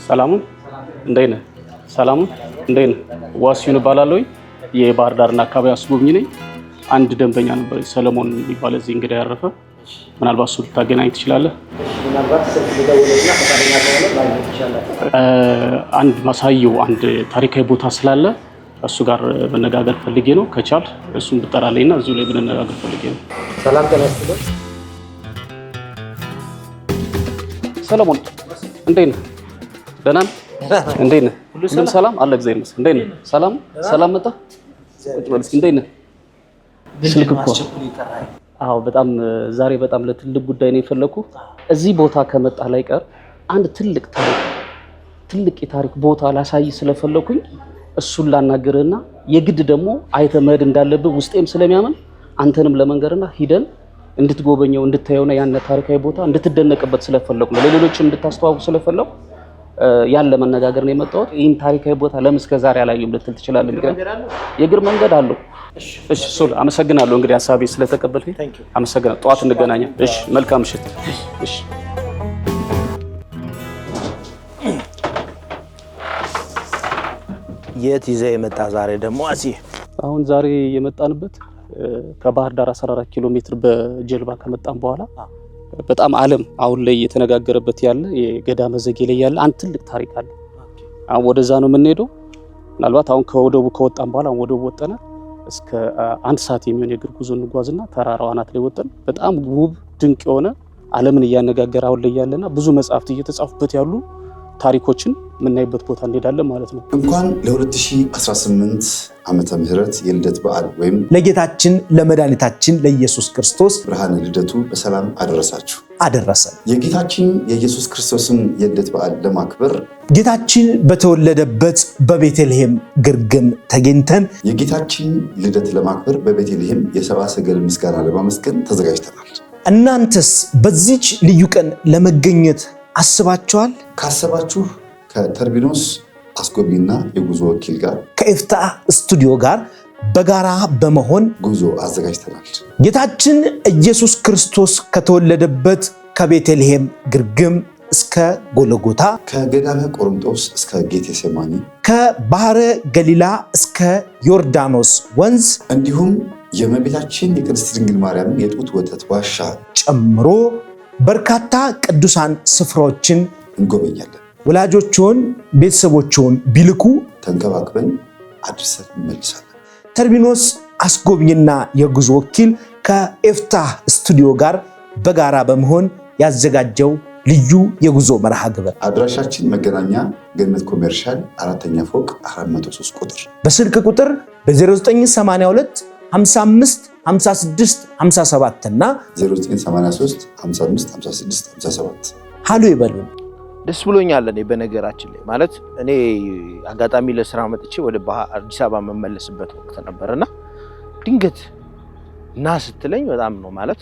ሰላሙ እንዴት ነህ? ሰላሙ እንዴት ነህ? ዋሲሁን እባላለሁ። የባህር ዳርና አካባቢ አስጎብኝ ነኝ። አንድ ደንበኛ ነበር ሰለሞን የሚባል እዚህ እንግዳ ያረፈ። ምናልባት እሱ ልታገናኝ ትችላለህ? ምናልባት ስልክ ልደውልና ፈቃደኛ ከሆነ ማግኘት ይችላል። አንድ ማሳየው አንድ ታሪካዊ ቦታ ስላለ እሱ ጋር መነጋገር ፈልጌ ነው። ከቻል እሱን ብጠራልኝና እዚሁ ላይ ብንነጋገር ፈልጌ ነው። ሰላም ተነስተህ ሰለሞን እንዴት ነህ? ደህና ነህ? እንዴት ነህ? ሁሉ ሰላም አለ። እግዚአብሔር ይመስገን። እንዴት ነህ? ሰላም መጣ። ቁጭ በል እስኪ። እንዴት ነህ? ስልክ እኮ አዎ፣ በጣም ዛሬ በጣም ለትልቅ ጉዳይ ነው የፈለኩ። እዚህ ቦታ ከመጣ ላይ ቀር አንድ ትልቅ የታሪክ ቦታ ላሳይ ስለፈለኩኝ እሱን ላናገርህና የግድ ደግሞ አይተህ መሄድ እንዳለብህ ውስጤም ስለሚያምን አንተንም ለመንገርና ሂደን እንድትጎበኘው እንድታየውና ያን ታሪካዊ ቦታ እንድትደነቅበት ስለፈለኩ ነው። ለሌሎችም እንድታስተዋውቁ ስለፈለኩ ያን ለመነጋገር ነው የመጣሁት። ይህን ታሪካዊ ቦታ ለምን እስከ ዛሬ አላየሁም ልትል ትችላለህ። ምክንያቱም የእግር መንገድ አለው። እሺ ሱል አመሰግናለሁ። እንግዲህ ሐሳቤ ስለተቀበልከኝ አመሰግናለሁ። ጠዋት እንገናኛለን። እሺ መልካም ምሽት። እሺ የት ይዘህ የመጣ ዛሬ ደግሞ? አሁን ዛሬ የመጣንበት ከባህር ዳር 14 ኪሎ ሜትር በጀልባ ከመጣን በኋላ በጣም ዓለም አሁን ላይ የተነጋገረበት ያለ የገዳመ ዘጌ ላይ ያለ አንድ ትልቅ ታሪክ አለ። አሁን ወደዛ ነው የምንሄደው። ምናልባት አሁን ከወደቡ ከወጣን በኋላ ወደቡ ወጠና እስከ 1 ሰዓት የሚሆን የእግር ጉዞ እንጓዝና ተራራው አናት ላይ ወጠን በጣም ውብ ድንቅ የሆነ ዓለምን እያነጋገረ አሁን ላይ ያለና ብዙ መጽሐፍት እየተጻፉበት ያሉ ታሪኮችን የምናይበት ቦታ እንሄዳለን ማለት ነው። እንኳን ለ2018 ዓመተ ምህረት የልደት በዓል ወይም ለጌታችን ለመድኃኒታችን ለኢየሱስ ክርስቶስ ብርሃነ ልደቱ በሰላም አደረሰን። የጌታችን የኢየሱስ ክርስቶስን የልደት በዓል ለማክበር ጌታችን በተወለደበት በቤተልሔም ግርግም ተገኝተን የጌታችን ልደት ለማክበር በቤተልሔም የሰብአ ሰገል ምስጋና ለማመስገን ተዘጋጅተናል። እናንተስ በዚች ልዩ ቀን ለመገኘት አስባችኋል? ካሰባችሁ ከተርቢኖስ አስጎብኝና የጉዞ ወኪል ጋር ከኤፍታህ ስቱዲዮ ጋር በጋራ በመሆን ጉዞ አዘጋጅተናል። ጌታችን ኢየሱስ ክርስቶስ ከተወለደበት ከቤተልሔም ግርግም እስከ ጎልጎታ፣ ከገዳመ ቆሮንጦስ እስከ ጌቴሴማኒ፣ ከባህረ ገሊላ እስከ ዮርዳኖስ ወንዝ እንዲሁም የእመቤታችን የቅድስት ድንግል ማርያም የጡት ወተት ዋሻ ጨምሮ በርካታ ቅዱሳን ስፍራዎችን እንጎበኛለን። ወላጆችን ቤተሰቦችን ቢልኩ ተንከባክበን አድርሰን እንመልሳለን። ተርቢኖስ አስጎብኝና የጉዞ ወኪል ከኤፍታህ ስቱዲዮ ጋር በጋራ በመሆን ያዘጋጀው ልዩ የጉዞ መርሃ ግብር። አድራሻችን መገናኛ ገነት ኮሜርሻል 4ኛ ፎቅ 403 ቁጥር፣ በስልክ ቁጥር በ0982 55 56 57 እና 0983 55 56 57 ሃሎ ይበሉን። ደስ ብሎኛል። እኔ በነገራችን ላይ ማለት እኔ አጋጣሚ ለስራ መጥቼ ወደ አዲስ አበባ መመለስበት ወቅት ነበርና ድንገት እና ስትለኝ በጣም ነው ማለት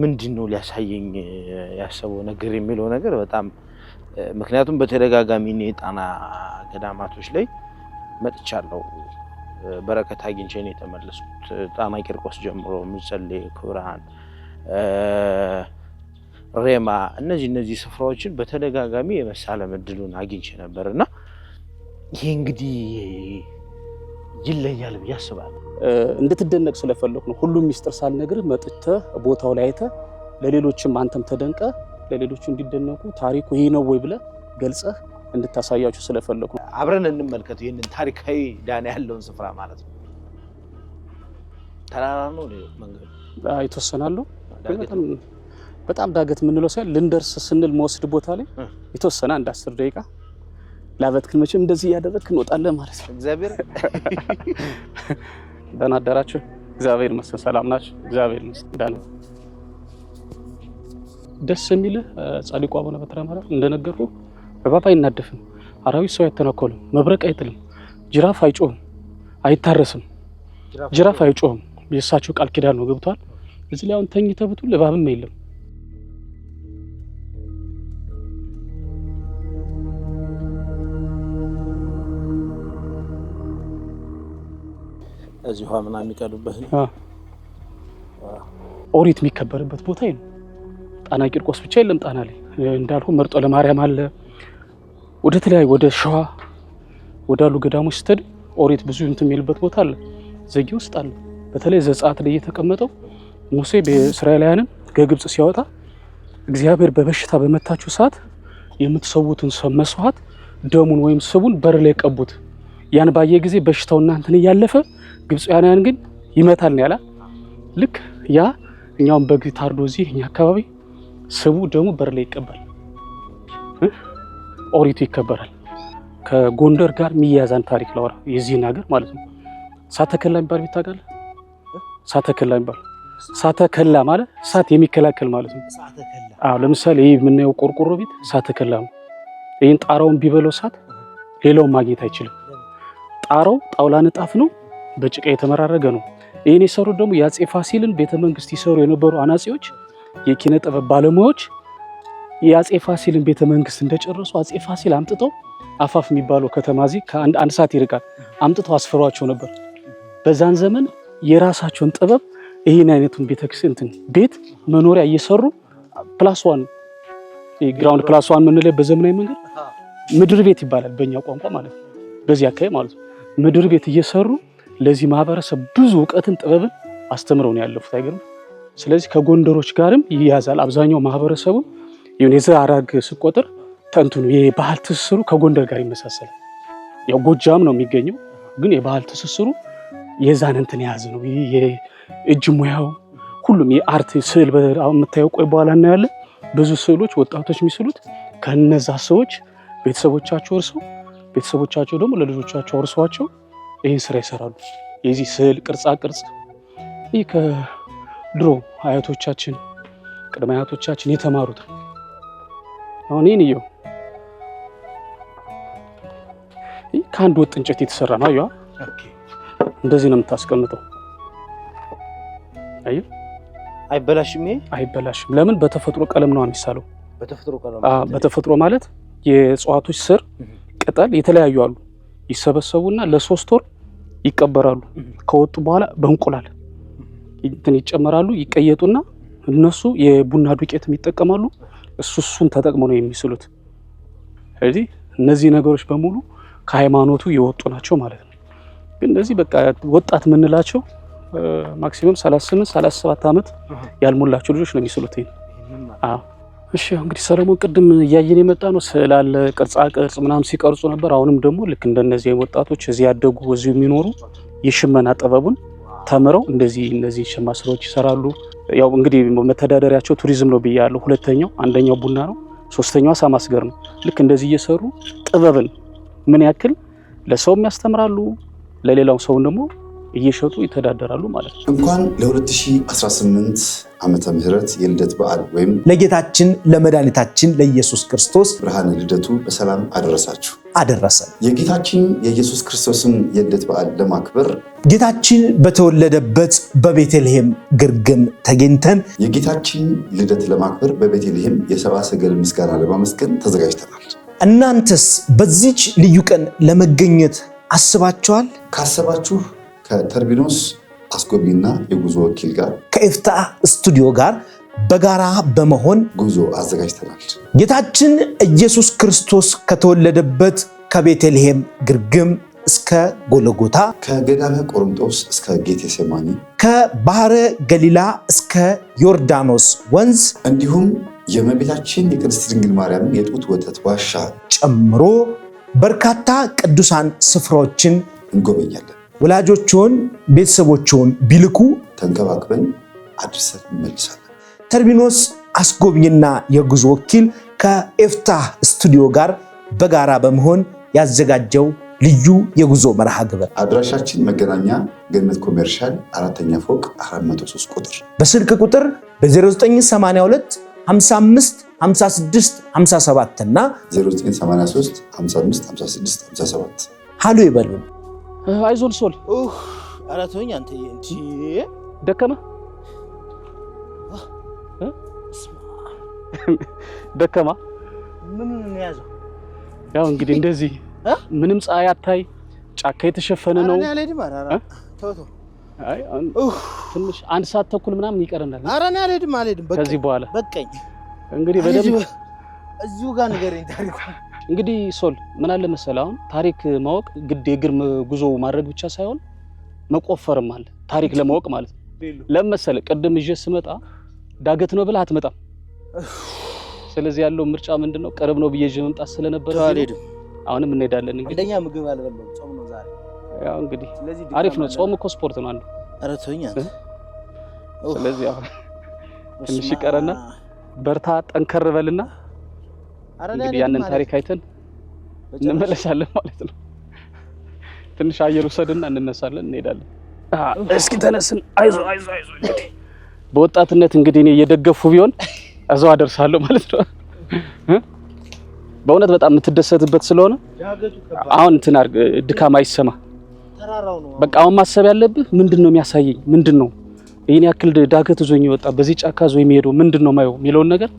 ምንድነው ሊያሳየኝ ያሰበው ነገር የሚለው ነገር በጣም ምክንያቱም በተደጋጋሚ እኔ ጣና ገዳማቶች ላይ መጥቻለሁ። በረከት አግኝቼ ነው የተመለስኩት። ጣና ቂርቆስ ጀምሮ ምጸሌ፣ ክብርሃን፣ ሬማ እነዚህ ስፍራዎችን በተደጋጋሚ የመሳለም እድሉን አግኝቼ ነበርና ይሄ እንግዲህ ይለያል ብዬ አስባለሁ። እንድትደነቅ ስለፈለኩ ነው። ሁሉም ሚስጥር ሳልነግርህ መጥተህ ቦታው ላይ አይተህ ለሌሎችም አንተም ተደንቀህ ለሌሎቹ እንዲደነቁ ታሪኩ ይሄ ነው ወይ ብለህ ገልጸህ እንድታሳያችሁ ስለፈለኩ ነው። አብረን እንመልከት ይሄንን ታሪካዊ ዳና ያለውን ስፍራ ማለት ነው። ተራራ ነው መንገዱ የተወሰናሉ። በጣም ዳገት የምንለው ሳይሆን ልንደርስ ስንል መወስድ ቦታ ላይ የተወሰነ አንድ 10 ደቂቃ ላበትክን መቼም እንደዚህ እያደረግክ እንወጣለን ማለት ነው። እግዚአብሔር ደህና አደራችሁ። እግዚአብሔር ይመስገን። ሰላም ናችሁ? እግዚአብሔር ይመስገን። ደስ የሚልህ ጻድቁ አቡነ በትረ ማርያም እንደነገርኩህ እባብ አይናደፍም፣ አራዊት ሰው አይተናኮልም፣ መብረቅ አይጥልም፣ ጅራፍ አይጮህም፣ አይታረስም። ጅራፍ አይጮህም። የእሳቸው ቃል ኪዳን ነው። ገብቷል። እዚህ ላይ አሁን ተኝተህ ብትውል እባብም የለም። እዚህ ውሃ ምናምን የሚቀዱበት ነው። ኦሪት የሚከበርበት ቦታ ነው። ጣና ቂርቆስ ብቻ የለም ጣና ላይ እንዳልኩ መርጦ ለማርያም አለ፣ ወደ ተለያዩ ወደ ሸዋ ወዳሉ ገዳሞች ስትሄድ ኦሪት ብዙ እንትን የሚልበት ቦታ አለ። ዘጌ ውስጥ አለ። በተለይ ዘጸአት ላይ የተቀመጠው ሙሴ በእስራኤላውያንን ከግብጽ ሲያወጣ እግዚአብሔር በበሽታ በመታችሁ ሰዓት የምትሰዉትን መስዋዕት ደሙን ወይም ስቡን በር ላይ ቀቡት። ያን ባየ ጊዜ በሽታው እናንተን እያለፈ ግብጻውያን ግን ይመታል ነው ያላ። ልክ ያ እኛውን በግ ታርዶ እዚህ እኛ አካባቢ ስቡ ደሙ በር ላይ ይቀበል ኦሪቱ ይከበራል። ከጎንደር ጋር የሚያዛን ታሪክ ላወራ የዚህን ሀገር ማለት ነው። ሳተከላ የሚባል ቤት ታውቃለህ? ሳተከላ የሚባል ሳተከላ ማለት እሳት የሚከላከል ማለት ነው። አዎ ለምሳሌ ይሄ የምናየው ቆርቆሮ ቤት ሳተከላ ነው። ይሄን ጣራውን ቢበለው እሳት ሌላውን ማግኘት አይችልም። ጣራው ጣውላ ንጣፍ ነው፣ በጭቃ የተመራረገ ነው። ይሄን የሰሩት ደግሞ የአፄ ፋሲልን ቤተመንግስት ይሰሩ የነበሩ አናጺዎች፣ የኪነ ጥበብ ባለሙያዎች የአፄ ፋሲልን ቤተመንግስት እንደጨረሱ አፄ ፋሲል አምጥተው አፋፍ የሚባለው ከተማ እዚህ ከአንድ ሰዓት ይርቃል አምጥተው አስፈሯቸው ነበር። በዛን ዘመን የራሳቸውን ጥበብ ይሄን አይነቱን ቤተክርስቲያን ቤት መኖሪያ እየሰሩ ፕላስ ዋን ግራውንድ ፕላስ ዋን ምንለው በዘመናዊ መንገድ ምድር ቤት ይባላል በእኛ ቋንቋ ማለት ነው። በዚህ አካባቢ ማለት ነው ምድር ቤት እየሰሩ ለዚህ ማህበረሰብ ብዙ እውቀትን ጥበብን አስተምረው ነው ያለፉት። አይገርም? ስለዚህ ከጎንደሮች ጋርም ይያዛል። አብዛኛው ማህበረሰቡ የዘር ሐረግ ሲቆጥር ተንቱኑ የባህል ትስስሩ ከጎንደር ጋር ይመሳሰላል። ያው ጎጃም ነው የሚገኘው፣ ግን የባህል ትስስሩ የዛን እንትን የያዘ ነው። የእጅ ሙያው ሁሉም የአርት ስዕል የምታየው ቆይ በኋላ እናያለን። ብዙ ስዕሎች ወጣቶች የሚስሉት ከነዛ ሰዎች ቤተሰቦቻቸው እርሰው ቤተሰቦቻቸው ደግሞ ለልጆቻቸው አውርሰዋቸው ይህን ስራ ይሰራሉ። የዚህ ስዕል ቅርጻ ቅርጽ ይህ ከድሮ አያቶቻችን ቅድመ አያቶቻችን የተማሩት። አሁን ይህን እየው ይህ ከአንድ ወጥ እንጨት የተሰራ ነው። አየዋ እንደዚህ ነው የምታስቀምጠው። አየው አይበላሽም። ይሄ አይበላሽም። ለምን? በተፈጥሮ ቀለም ነው የሚሳለው። በተፈጥሮ ቀለም በተፈጥሮ ማለት የእጽዋቶች ስር ቅጠል የተለያዩ አሉ። ይሰበሰቡና ለ3 ወር ይቀበራሉ። ከወጡ በኋላ በእንቁላል እንትን ይጨመራሉ፣ ይቀየጡና እነሱ የቡና ዱቄት ይጠቀማሉ። እሱን ተጠቅመው ነው የሚስሉት። ስለዚህ እነዚህ ነገሮች በሙሉ ከሃይማኖቱ የወጡ ናቸው ማለት ነው። ግን እንደዚህ በቃ ወጣት የምንላቸው ማክሲመም 38 37 ዓመት ያልሞላቸው ልጆች ነው የሚስሉት። አዎ እሺ። እንግዲህ ሰለሞን ቅድም እያየን የመጣ ነው ስዕል አለ፣ ቅርጻ ቅርጽ ምናምን ሲቀርጹ ነበር። አሁንም ደግሞ ልክ እንደነዚህ ወጣቶች እዚህ ያደጉ እዚሁ የሚኖሩ የሽመና ጥበቡን ተምረው እንደዚህ እነዚህ ሸማ ስራዎች ይሰራሉ። ያው እንግዲህ መተዳደሪያቸው ቱሪዝም ነው ብያለሁ። ሁለተኛው አንደኛው ቡና ነው፣ ሶስተኛው አሳ ማስገር ነው። ልክ እንደዚህ እየሰሩ ጥበብን ምን ያክል ለሰውም ያስተምራሉ፣ ለሌላው ሰው ደግሞ እየሸጡ ይተዳደራሉ ማለት ነው። እንኳን ለ2018 ዓመተ ምህረት የልደት በዓል ወይም ለጌታችን ለመድኃኒታችን ለኢየሱስ ክርስቶስ ብርሃነ ልደቱ በሰላም አደረሳችሁ አደረሰን። የጌታችን የኢየሱስ ክርስቶስን የልደት በዓል ለማክበር ጌታችን በተወለደበት በቤተልሔም ግርግም ተገኝተን የጌታችን ልደት ለማክበር በቤተልሔም የሰብአ ሰገል ምስጋና ለማመስገን ተዘጋጅተናል። እናንተስ በዚች ልዩ ቀን ለመገኘት አስባችኋል? ካሰባችሁ ከተርቢኖስ አስጎብኝና የጉዞ ወኪል ጋር ከኤፍታህ ስቱዲዮ ጋር በጋራ በመሆን ጉዞ አዘጋጅተናል። ጌታችን ኢየሱስ ክርስቶስ ከተወለደበት ከቤተልሔም ግርግም እስከ ጎልጎታ፣ ከገዳመ ቆሮንጦስ እስከ ጌቴሴማኒ፣ ከባህረ ገሊላ እስከ ዮርዳኖስ ወንዝ እንዲሁም የእመቤታችን የቅድስት ድንግል ማርያም የጡት ወተት ዋሻ ጨምሮ በርካታ ቅዱሳን ስፍራዎችን እንጎበኛለን። ወላጆችን ቤተሰቦችን ቢልኩ ተንከባክበን አድርሰን እንመልሳለን። ተርቢኖስ አስጎብኝና የጉዞ ወኪል ከኤፍታህ ስቱዲዮ ጋር በጋራ በመሆን ያዘጋጀው ልዩ የጉዞ መርሃ ግብር አድራሻችን መገናኛ ገነት ኮሜርሻል 4ኛ ፎቅ 403 ቁጥር በስልክ ቁጥር በ0982 55 56 57 እና 0983 55 56 57 ሃሎ ይበሉን። አይዞን ሶል አራተኛ አንተ እንጂ ደከመ ደከማ ምን ያዘው? ያው እንግዲህ እንደዚህ ምንም ፀሐይ አታይ፣ ጫካ የተሸፈነ ነው። አራኔ አልሄድም። ተው አይ ትንሽ 1 ሰዓት ተኩል ምናምን ይቀረናል። አራኔ አልሄድም። ከዚህ በኋላ በቀኝ እንግዲህ በደንብ እዚሁ ጋር ንገረኝ ታሪኩ። እንግዲህ ሶል ምን አለ መሰለህ አሁን ታሪክ ማወቅ ግድ የእግር ጉዞ ማድረግ ብቻ ሳይሆን መቆፈርም አለ ታሪክ ለማወቅ ማለት ነው። ለምሳሌ ቅድም ይዤ ስመጣ ዳገት ነው ብለህ አትመጣም። ስለዚህ ያለው ምርጫ ምንድነው? ቅርብ ነው ብዬ መምጣት ስለነበር አሁንም እንሄዳለን። እንግዲህ እንደኛ ምግብ አልበላም ጾም ነው ዛሬ። ያው እንግዲህ አሪፍ ነው ጾም እኮ ስፖርት ነው አንዱ። ኧረ ተውኝ። ስለዚህ አሁን ትንሽ ይቀረና በርታ ጠንከር በልና እንግዲህ ያንን ታሪክ አይተን እንመለሳለን ማለት ነው። ትንሽ አየር ወሰድና እንነሳለን እንሄዳለን። እስኪ ተነስን። አይዞ እንግዲህ በወጣትነት እንግዲህ እኔ እየደገፉ ቢሆን እዛው አደርሳለሁ ማለት ነው። በእውነት በጣም የምትደሰትበት ስለሆነ አሁን እንትን አድርግ ድካም አይሰማ። ተራራው ነው በቃ አሁን ማሰብ ያለብህ ምንድነው የሚያሳየኝ ምንድነው ይሄን ያክል ዳገት ዞኝ ወጣ በዚህ ጫካ ዞኝ የሚሄደው ምንድነው ማየው የሚለውን ነገር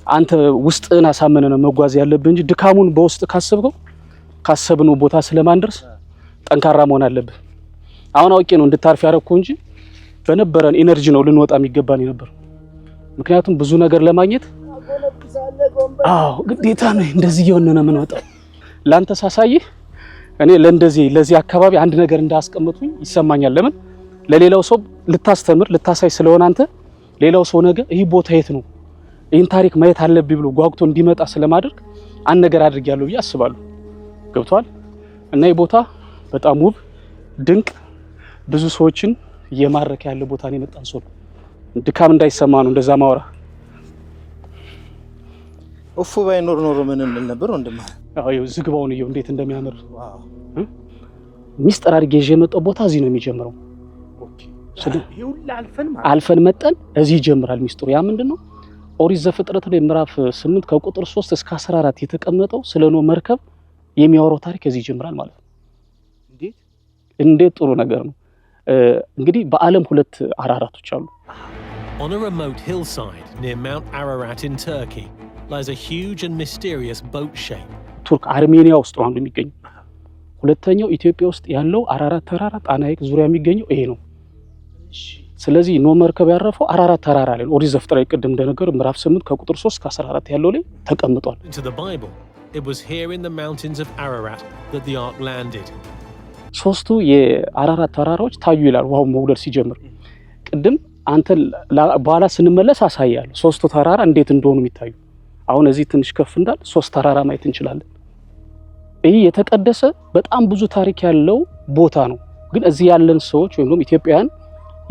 አንተ ውስጥህን አሳመነ ነው መጓዝ ያለብህ እንጂ ድካሙን በውስጥ ካሰብነው ቦታ ስለማንደርስ ጠንካራ መሆን አለብህ። አሁን አውቄ ነው እንድታርፍ ያረኩ እንጂ በነበረን ኢነርጂ ነው ልንወጣ የሚገባን ነበር። ምክንያቱም ብዙ ነገር ለማግኘት ግዴታ ነው እንደዚህ የሆነነ ምን ወጣ ላንተ ሳሳይህ እኔ ለዚህ አካባቢ አንድ ነገር እንዳስቀምጡኝ ይሰማኛል። ለምን ለሌላው ሰው ልታስተምር ልታሳይ ስለሆነ አንተ ሌላው ሰው ነገር ይሄ ቦታ የት ነው ይሄን ታሪክ ማየት አለብኝ ብሎ ጓጉቶ እንዲመጣ ስለማድረግ አንድ ነገር አድርጌያለሁ ብዬ አስባለሁ። ገብቷል? እና ይሄ ቦታ በጣም ውብ ድንቅ ብዙ ሰዎችን እየማረከ ያለ ቦታ ነው የመጣን ሰው ድካም እንዳይሰማ ነው እንደዛ ማወራ። ኡፍ ባይኖር ኖሮ ምን እንል ነበር ወንድማ? አዎ ዝግባውን ነው እንዴት እንደሚያምር ሚስጥር አድርጌ ይዤ የመጣው ቦታ እዚህ ነው የሚጀምረው። ኦኬ ይሁላ አልፈን መጠን እዚህ ይጀምራል ሚስጥሩ። ያ ምንድነው? ኦሪት ዘፍጥረት ላይ ምዕራፍ 8 ከቁጥር 3 እስከ 14 የተቀመጠው ስለ ኖህ መርከብ የሚያወራው ታሪክ እዚህ ይጀምራል ማለት ነው። እንዴት ጥሩ ነገር ነው። እንግዲህ በዓለም ሁለት አራራቶች አሉ። On a remote hillside near Mount Ararat in Turkey lies a huge and mysterious boat shape. ቱርክ አርሜኒያ ውስጥ ነው አንዱ የሚገኘው። ሁለተኛው ኢትዮጵያ ውስጥ ያለው አራራት ተራራ ጣና ሐይቅ ዙሪያ የሚገኘው ይሄ ነው። ስለዚህ ኖህ መርከብ ያረፈው አራራት ተራራ ላይ ነው። ኦሪት ዘፍጥረት ቅድም እንደነገሩ ምዕራፍ 8 ከቁጥር 3 እስከ 14 ያለው ላይ ተቀምጧል። To the Bible, it was here in the mountains of Ararat that the ark landed. ሶስቱ የአራራት ተራራዎች ታዩ ይላል ውሃው መውረድ ሲጀምር። ቅድም አንተ በኋላ ስንመለስ አሳያለሁ ሶስቱ ተራራ እንዴት እንደሆኑ የሚታዩ። አሁን እዚህ ትንሽ ከፍ እንዳል ሶስት ተራራ ማየት እንችላለን። ይሄ የተቀደሰ በጣም ብዙ ታሪክ ያለው ቦታ ነው። ግን እዚህ ያለን ሰዎች ወይም ደግሞ ኢትዮጵያውያን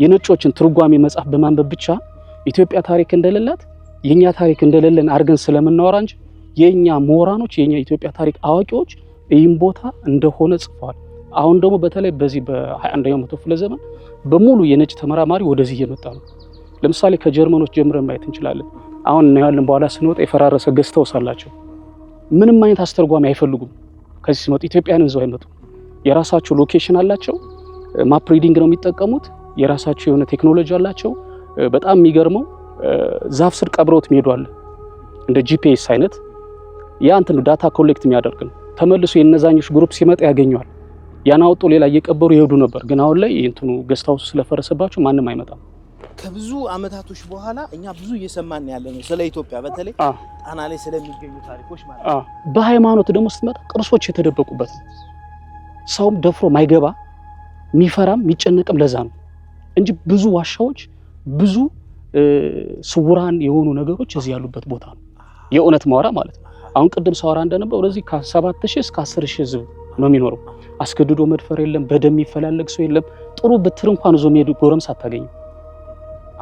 የነጮችን ትርጓሜ መጽሐፍ በማንበብ ብቻ ኢትዮጵያ ታሪክ እንደሌላት የኛ ታሪክ እንደሌለን አድርገን ስለምናወራ እንጂ የኛ ምሁራኖች የኛ ኢትዮጵያ ታሪክ አዋቂዎች ይህን ቦታ እንደሆነ ጽፈዋል። አሁን ደግሞ በተለይ በዚህ በ21ኛው መቶ ክፍለ ዘመን በሙሉ የነጭ ተመራማሪ ወደዚህ እየመጣ ነው። ለምሳሌ ከጀርመኖች ጀምረን ማየት እንችላለን። አሁን እናያለን በኋላ ስንወጣ የፈራረሰ ገዝተውስ አላቸው። ምንም አይነት አስተርጓሚ አይፈልጉም። ከዚህ ሲመጡ ኢትዮጵያን እንዘው አይመጡም። የራሳቸው ሎኬሽን አላቸው። ማፕ ሪዲንግ ነው የሚጠቀሙት። የራሳቸው የሆነ ቴክኖሎጂ አላቸው። በጣም የሚገርመው ዛፍ ስር ቀብረውት የሚሄዷል እንደ ጂፒኤስ አይነት ያ እንትን ዳታ ኮሌክት የሚያደርግ ነው። ተመልሶ የነዛኞች ግሩፕ ሲመጣ ያገኘዋል። ያናውጡ ሌላ እየቀበሩ ይሄዱ ነበር። ግን አሁን ላይ እንትኑ ገስታው ስለፈረሰባቸው ማንም አይመጣም። ከብዙ አመታቶች በኋላ እኛ ብዙ እየሰማን ያለ ነው ስለ ኢትዮጵያ በተለይ ጣና ላይ ስለሚገኙ ታሪኮች ማለት ነው። በሃይማኖት ደግሞ ስትመጣ ቅርሶች የተደበቁበት ነው። ሰውም ደፍሮ ማይገባ የሚፈራም የሚጨነቅም ለዛ ነው እንጂ ብዙ ዋሻዎች ብዙ ስውራን የሆኑ ነገሮች እዚህ ያሉበት ቦታ ነው። የእውነት ማወራ ማለት ነው። አሁን ቅድም ሳወራ እንደነበረው ወደዚህ ከ7000 እስከ 10000 ህዝብ ነው የሚኖረው። አስገድዶ መድፈር የለም። በደም ይፈላለግ ሰው የለም። ጥሩ ብትር እንኳን ዞ የሚሄድ ጎረምሳ አታገኝም።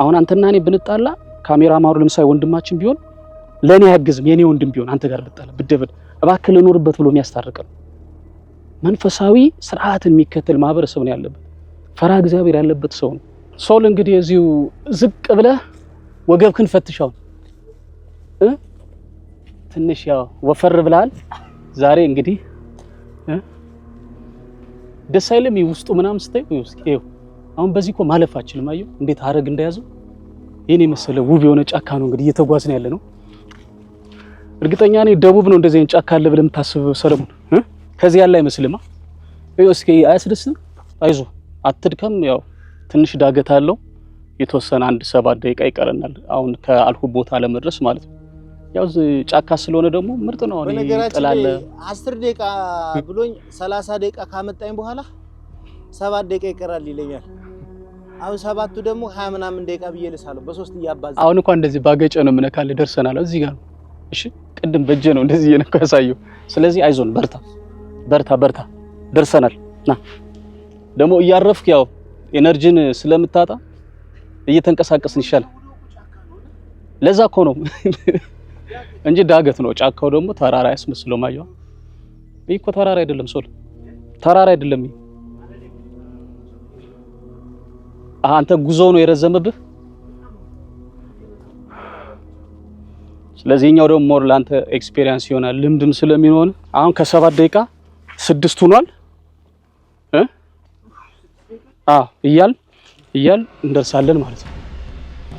አሁን አንተና እኔ ብንጣላ ካሜራማኑ ለምሳሌ ወንድማችን ቢሆን ለኔ ያግዝም የኔ ወንድም ቢሆን አንተ ጋር ብጣላ ብደበድ እባክህ ልኖርበት ብሎ የሚያስታርቅ ነው። መንፈሳዊ ስርዓትን የሚከተል ማህበረሰብ ነው ያለበት። ፈራ እግዚአብሔር ያለበት ሰው ነው። ሶል እንግዲህ እዚሁ ዝቅ ብለህ ወገብክን ፈትሻው ትንሽ ያው ወፈር ብላል ዛሬ እንግዲህ ደስ አይልም ውስጡ ምናምን ስታይ ይኸው አሁን በዚህ እኮ ማለፍ አችልም። አየሁ እንዴት አረግ እንደያዘው የኔ መሰለ ውብ የሆነ ጫካ ነው እንግዲህ እየተጓዝን ያለ ነው። እርግጠኛ ነኝ ደቡብ ነው እንደዚህ ጫካ አለ ብለህ የምታስበው ሰለሞን ከዚህ ያለ አይመስልማ። ይኸው እስኪ አያስደስትም? አይዞ አትድከም። ያው ትንሽ ዳገት አለው የተወሰነ 1-7 ደቂቃ ይቀረናል አሁን ከአልኩ ቦታ ለመድረስ ማለት ነው። ያው ጫካ ስለሆነ ደግሞ ምርጥ ነው። እኔ ጥላለ 10 ደቂቃ ብሎኝ 30 ደቂቃ ካመጣኝ በኋላ 7 ደቂቃ ይቀራል ይለኛል። አሁን 7ቱ ደግሞ 20 ምናምን ደቂቃ ብዬ ልሳለሁ በ3 እያባዛ። አሁን እንኳን እንደዚህ ባገጨ ነው ምነካለ ደርሰናል። እዚህ ጋር እሺ፣ ቅድም በእጄ ነው እንደዚህ የነካ ያሳየው። ስለዚህ አይዞን፣ በርታ ደርሰናል። ና ደግሞ እያረፍክ ያው ኤነርጂን ስለምታጣ እየተንቀሳቀስን ይሻላል። ለዛ እኮ ነው እንጂ ዳገት ነው። ጫካው ደግሞ ተራራ ያስመስለው ማየው። ይሄ እኮ ተራራ አይደለም፣ ሶል ተራራ አይደለም። አንተ ጉዞ ነው የረዘመብህ። ስለዚህኛው ደግሞ ሞር ላንተ ኤክስፒሪየንስ ይሆናል፣ ልምድም ስለሚሆን አሁን ከ7 ደቂቃ 6 ሆኗል። እያል እንደርሳለን ማለት ነው።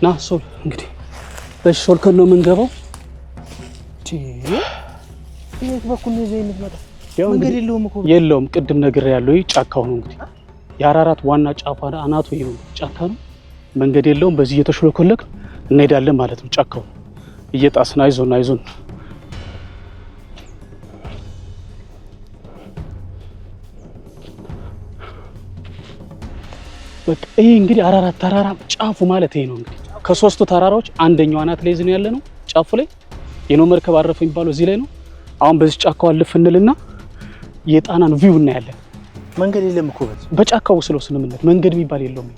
ና ሶል እንግዲህ በሶል ከነ ነው የምንገባው። የት በኩል ነው ዘይነት መጣ? መንገድ የለውም። ቅድም ነገር ያለው ጫካው ነው እንግዲህ የአራራት ዋና ጫፋ አናቱ ይሄ ጫካ ነው። መንገድ የለውም። በዚህ እየተሽለኮለክ እንሄዳለን ማለት ነው። ጫካው እየጣስን አይዞን በቃ ይሄ እንግዲህ አራራት ተራራ ጫፉ ማለት ይሄ ነው። እንግዲህ ከ3ቱ ተራራዎች አንደኛው አናት ላይ ዝን ያለ ነው። ጫፉ ላይ የኖ መርከብ አረፈ የሚባለው እዚህ ላይ ነው። አሁን በዚህ ጫካው አልፍ እንልና የጣናን ቪው እናያለን። መንገድ የለም እኮ በጫካው ስለምንነት መንገድ የሚባል የለውም።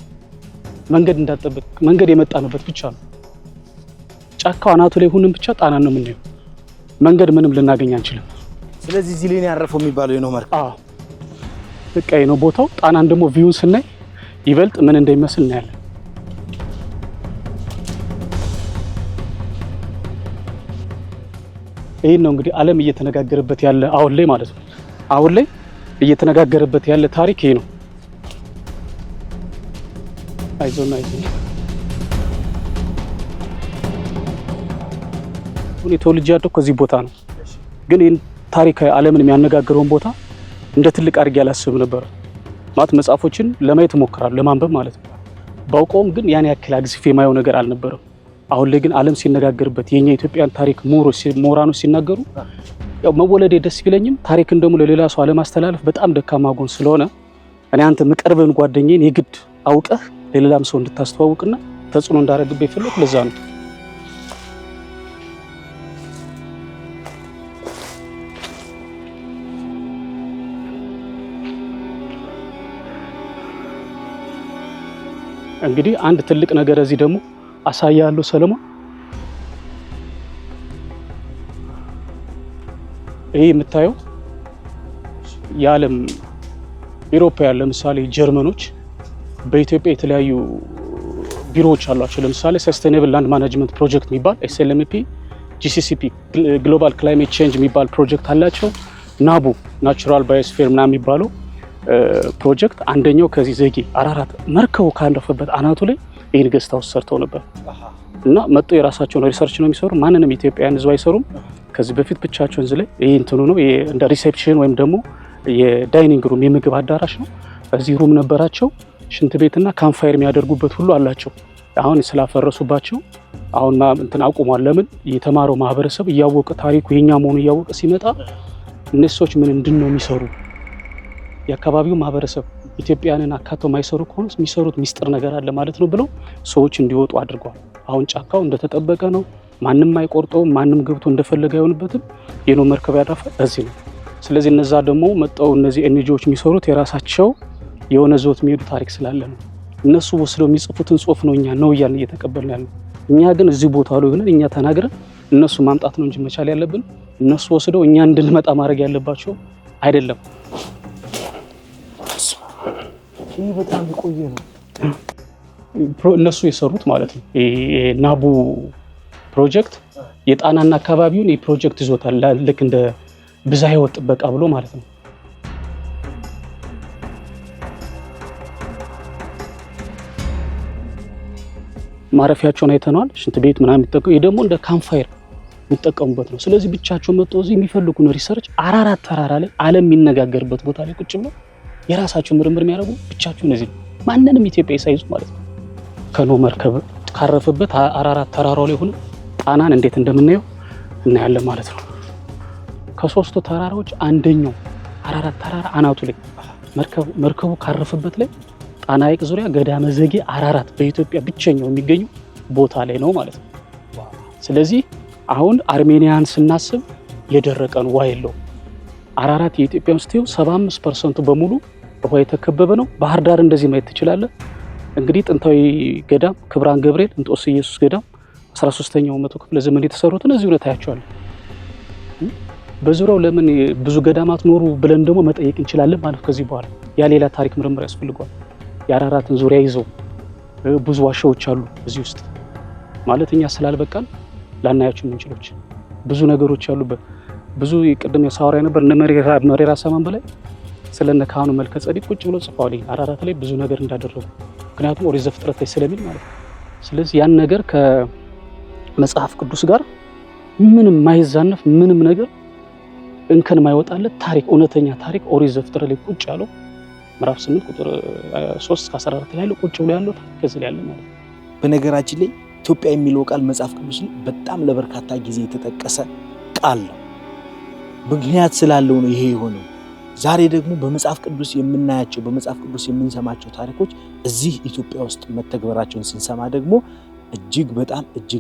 መንገድ እንዳጠብቅ መንገድ የመጣንበት ብቻ ነው። ጫካው አናቱ ላይ ሁንም ብቻ ጣናን ነው የምናየው። መንገድ ምንም ልናገኝ አንችልም። ስለዚህ እዚህ ላይ ነው ያረፈው የሚባለው የኖ መርከብ። በቃ ነው ቦታው። ጣናን ደግሞ ቪውን ስናይ ይበልጥ ምን እንደሚመስል እናያለን። ይሄ ነው እንግዲህ ዓለም እየተነጋገረበት ያለ አሁን ላይ ማለት ነው። አሁን ላይ እየተነጋገረበት ያለ ታሪክ ይሄ ነው። አይዞን እኔ ተወልጄ ያደኩት ከዚህ ቦታ ነው። ግን ይሄን ታሪክ ዓለምን የሚያነጋግረውን ቦታ እንደ ትልቅ አድርጌ አላስብም ነበር። ማለት መጽሐፎችን ለማየት እሞክራለሁ፣ ለማንበብ ማለት ነው። ባውቀውም ግን ያን ያክል አግዝፌ የማየው ነገር አልነበረም። አሁን ላይ ግን ዓለም ሲነጋገርበት የኛ ኢትዮጵያን ታሪክ ምሁራኖች ሲናገሩ ያው መወለዴ ደስ ቢለኝም ታሪክን ደግሞ ለሌላ ሰው አለማስተላለፍ በጣም ደካማ ጎን ስለሆነ እኔ አንተ መቀርበን ጓደኛዬን የግድ አውቀህ ለሌላም ሰው እንድታስተዋውቅና ተጽዕኖ እንዳደረግብህ ይፈልክ። ለዛ ነው እንግዲህ አንድ ትልቅ ነገር እዚህ ደግሞ አሳያለሁ ሰለሞን። ይሄ የምታየው የዓለም አውሮፓውያን ለምሳሌ ጀርመኖች በኢትዮጵያ የተለያዩ ቢሮዎች አሏቸው። ለምሳሌ ሰስቴኔብል ላንድ ማኔጅመንት ፕሮጀክት የሚባል SLMP፣ GCCP ግሎባል ክላይሜት ቼንጅ የሚባል ፕሮጀክት አላቸው። ናቡ ናቹራል ባዮስፌር ምናምን የሚባለው ፕሮጀክት አንደኛው ከዚህ ዘጌ አራራት መርከቡ ካለፈበት አናቱ ላይ ይሄን ገስት ሃውስ ሰርተው ነበር እና መጥቶ የራሳቸውን ሪሰርች ነው የሚሰሩ። ማንንም ኢትዮጵያውያን ህዝብ አይሰሩም። ከዚህ በፊት ብቻቸውን እዚህ ላይ ይሄ እንትኑ ነው እንደ ሪሴፕሽን ወይም ደግሞ የዳይኒንግ ሩም የምግብ አዳራሽ ነው። እዚህ ሩም ነበራቸው። ሽንት ቤትና ካምፋየር የሚያደርጉበት ሁሉ አላቸው። አሁን ስላፈረሱባቸው አሁን እንትን አቁሟል። ለምን? የተማረው ማህበረሰብ እያወቀ ታሪኩ የኛ መሆኑ እያወቀ ሲመጣ እነዚህ ሰዎች ምን ነው የሚሰሩ የአካባቢው ማህበረሰብ ኢትዮጵያንን አካተው ማይሰሩ ከሆነ የሚሰሩት ሚስጥር ነገር አለ ማለት ነው ብለው ሰዎች እንዲወጡ አድርገዋል። አሁን ጫካው እንደተጠበቀ ነው። ማንም አይቆርጠውም። ማንም ገብቶ እንደፈለገ አይሆንበትም። የኖ መርከብ ያረፈ እዚህ ነው። ስለዚህ እነዛ ደግሞ መጣው እነዚህ ኤንጂኦዎች የሚሰሩት የራሳቸው የሆነ ዞት የሚሄዱ ታሪክ ስላለ ነው። እነሱ ወስደው የሚጽፉትን ጽሁፍ ነው እኛ ነው እያልን እየተቀበልን ያለው። እኛ ግን እዚህ ቦታ ላይ ሆነን እኛ ተናግረን እነሱ ማምጣት ነው እንጂ መቻል ያለብን እነሱ ወስደው እኛ እንድንመጣ ማድረግ ያለባቸው አይደለም። ይህ በጣም የቆየ ነው እነሱ የሰሩት ማለት ነው። ናቡ ፕሮጀክት የጣናና አካባቢውን የፕሮጀክት ይዞታል ልክ እንደ ብዝሃ ሕይወት ጥበቃ ብሎ ማለት ነው። ማረፊያቸውን አይተናል። ሽንት ቤት ምናምን የሚጠቀሙ ይሄ ደግሞ እንደ ካምፋየር የሚጠቀሙበት ነው። ስለዚህ ብቻቸው መጥተው እዚህ የሚፈልጉን ሪሰርች አራራት ተራራ ላይ ዓለም የሚነጋገርበት ቦታ ላይ ቁጭ ብለው የራሳቸው ምርምር የሚያደርጉ ብቻቸው እነዚህ ማንንም ኢትዮጵያ ሳይዙ ማለት ነው። ከኖ መርከብ ካረፈበት አራራት ተራራው ላይ ሆነ ጣናን እንዴት እንደምናየው እናያለን ማለት ነው። ከሶስቱ ተራራዎች አንደኛው አራራት ተራራ አናቱ ላይ መርከቡ ካረፈበት ላይ ጣና ሐይቅ ዙሪያ ገዳመ ዘጌ አራራት በኢትዮጵያ ብቸኛው የሚገኙ ቦታ ላይ ነው ማለት ነው። ስለዚህ አሁን አርሜኒያን ስናስብ የደረቀን ውሃ የለውም። አራራት የኢትዮጵያ ውስጥ 75% በሙሉ ውሃ የተከበበ ነው። ባህር ዳር እንደዚህ ማየት ትችላለህ። እንግዲህ ጥንታዊ ገዳም ክብራን ገብርኤል እንጦስ ኢየሱስ ገዳም 13ኛው መቶ ክፍለ ዘመን የተሰሩትን እዚሁ ነው ታያቸዋለህ። በዙሪያው ለምን ብዙ ገዳማት ኖሩ ብለን ደግሞ መጠየቅ እንችላለን ማለት ከዚህ በኋላ ያ ሌላ ታሪክ ምርምር ያስፈልገዋል። የአራራትን ዙሪያ ይዘው ብዙ ዋሻዎች አሉ እዚህ ውስጥ ማለት እኛ ስላልበቃን ላናያቸው የምንችሎች ብዙ ነገሮች አሉበት። ብዙ ቅድም የሳወራ ነበር እነ መሬራ ሰማን በላይ ስለነ ካህኑ መልከ ጸዲቅ ቁጭ ብሎ ጽፈዋል አራራት ላይ ብዙ ነገር እንዳደረጉ። ምክንያቱም ኦሪት ዘፍጥረት ላይ ስለሚል ማለት ነው። ስለዚህ ያን ነገር ከመጽሐፍ ቅዱስ ጋር ምንም ማይዛነፍ ምንም ነገር እንከን ማይወጣለት ታሪክ እውነተኛ ታሪክ ኦሪት ዘፍጥረት ላይ ቁጭ ያለው ምዕራፍ 8 ቁጥር 3 እስከ 14 ላይ ያለው ቁጭ ብሎ ያለው ከዚህ ላይ ያለ ማለት ነው። በነገራችን ላይ ኢትዮጵያ የሚለው ቃል መጽሐፍ ቅዱስ ላይ በጣም ለበርካታ ጊዜ የተጠቀሰ ቃል ነው። ምክንያት ስላለው ነው ይሄ የሆነው። ዛሬ ደግሞ በመጽሐፍ ቅዱስ የምናያቸው በመጽሐፍ ቅዱስ የምንሰማቸው ታሪኮች እዚህ ኢትዮጵያ ውስጥ መተግበራቸውን ስንሰማ ደግሞ እጅግ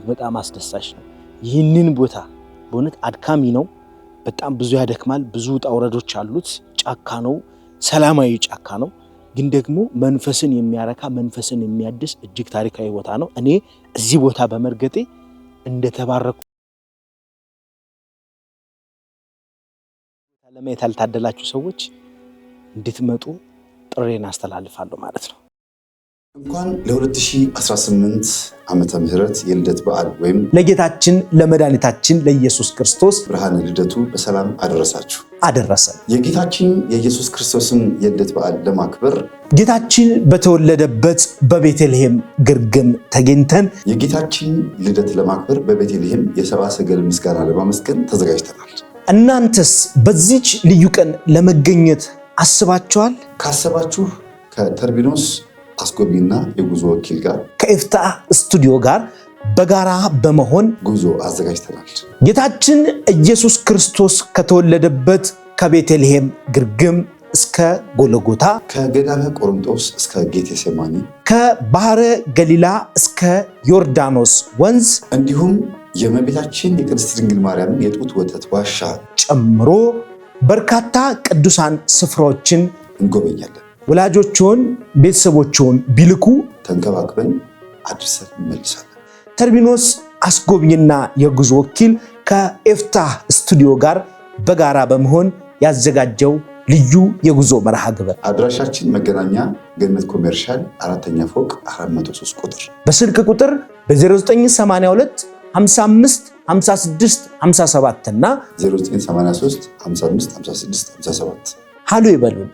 በጣም አስደሳች ነው። ይህንን ቦታ በእውነት አድካሚ ነው። በጣም ብዙ ያደክማል። ብዙ ውጣ ውረዶች አሉት። ጫካ ነው፣ ሰላማዊ ጫካ ነው። ግን ደግሞ መንፈስን የሚያረካ መንፈስን የሚያድስ እጅግ ታሪካዊ ቦታ ነው። እኔ እዚህ ቦታ በመርገጤ እንደተባረኩ ለማየት ያልታደላችሁ ሰዎች እንድትመጡ ጥሬን አስተላልፋለሁ ማለት ነው። እንኳን ለ2018 ዓመተ ምህረት የልደት በዓል ወይም ለጌታችን ለመድኃኒታችን ለኢየሱስ ክርስቶስ ብርሃነ ልደቱ በሰላም አደረሳችሁ አደረሰን። የጌታችን የኢየሱስ ክርስቶስን የልደት በዓል ለማክበር ጌታችን በተወለደበት በቤተልሔም ግርግም ተገኝተን የጌታችን ልደት ለማክበር በቤተልሔም የሰብአ ሰገል ምስጋና ለማመስገን ተዘጋጅተናል። እናንተስ በዚች ልዩ ቀን ለመገኘት አስባችኋል? ካሰባችሁ ከተርቢኖስ አስጎብኝና የጉዞ ወኪል ጋር ከኤፍታህ ስቱዲዮ ጋር በጋራ በመሆን ጉዞ አዘጋጅተናል። ጌታችን ኢየሱስ ክርስቶስ ከተወለደበት ከቤተልሔም ግርግም እስከ ጎልጎታ፣ ከገዳመ ቆሮንጦስ እስከ ጌቴሴማኒ፣ ከባህረ ገሊላ እስከ ዮርዳኖስ ወንዝ እንዲሁም የእመቤታችን የቅድስት ድንግል ማርያም የጡት ወተት ዋሻ ጨምሮ በርካታ ቅዱሳን ስፍራዎችን እንጎበኛለን። ወላጆችን ቤተሰቦችን ቢልኩ ተንከባክበን አድርሰን እንመልሳለን። ተርቢኖስ አስጎብኝና የጉዞ ወኪል ከኤፍታህ ስቱዲዮ ጋር በጋራ በመሆን ያዘጋጀው ልዩ የጉዞ መርሃ ግብር አድራሻችን መገናኛ ገነት ኮሜርሻል 4ኛ ፎቅ 403 ቁጥር በስልክ ቁጥር በ0982 55 56 57 እና 0983 55 56 57 ሃሎ ይበሉን።